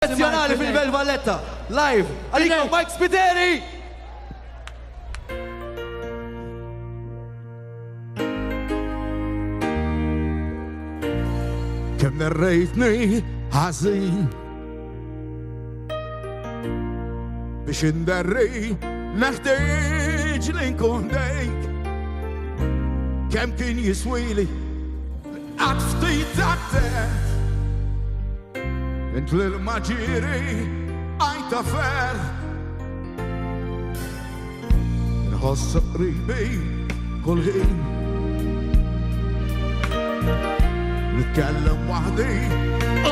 Eccezjonali fil-Belt Valletta, live, għalikom Mike Spiteri! Kem nerrejtni ħażin biex inderri neħtieġ li nkun dejk. Kem kien jiswili qatt ftit attent int l-maġiri għajta fer nħoss qribi kull ħin nitkellem waħdi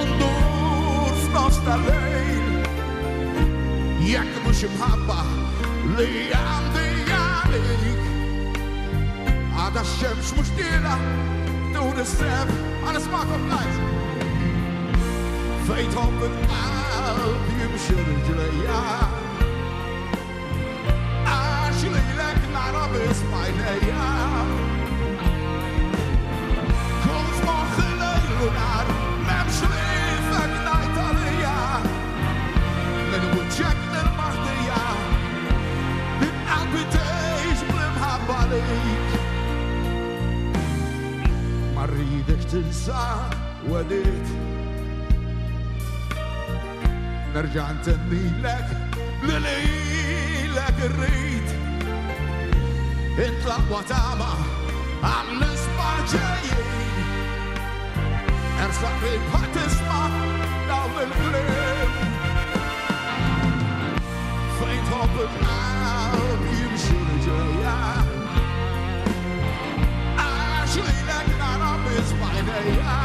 ndur f'nofs tal-lejl jekk mhux imħabba li għandi għalik għada x-xemx mhux tira dur is-seb għal ismakom guys fejthom bil-qalb jimxi rijlejja għax lilek nara bismajnejja kun f'moħħi lejl u nar m'hemmx li fek ngħid għalija minn wiċċek nil-maħdija min qalbi tgħix bl-imħabba lik ma rridek tinsa wedit nerġa' ntennilek li lilek irrid intlaq watama għall-isma' ġejjin ersaq li bħat tisma' dawn il-kliem fejn tħobb il-qalb jimxi rijlejja għax lilek nara bismajnejja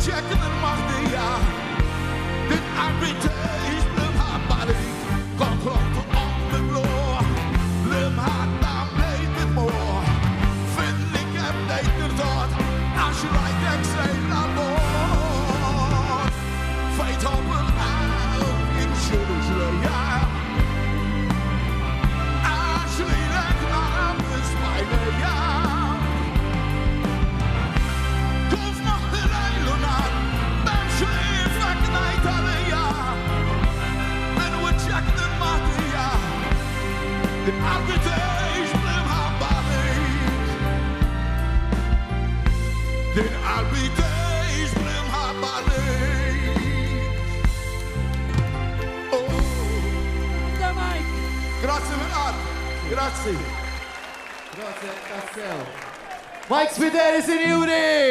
check il-maħdija din qalbi tgħix bl-imħabba lik konklom tuqom bil-bluħ l-imħadda mlejt bid-dmuħ finni kemm bdejt nirżod għax rajtek sejn l-ammont fejthom il-qalb jimxi rijlejja għax lilek nara bismajnejja qalbi tgħix bl-imħabba lik din qalbi tgħix bl-imħabba lik Grazzi mill-qalb, grazzi. Mike Spiteri, sinjuri!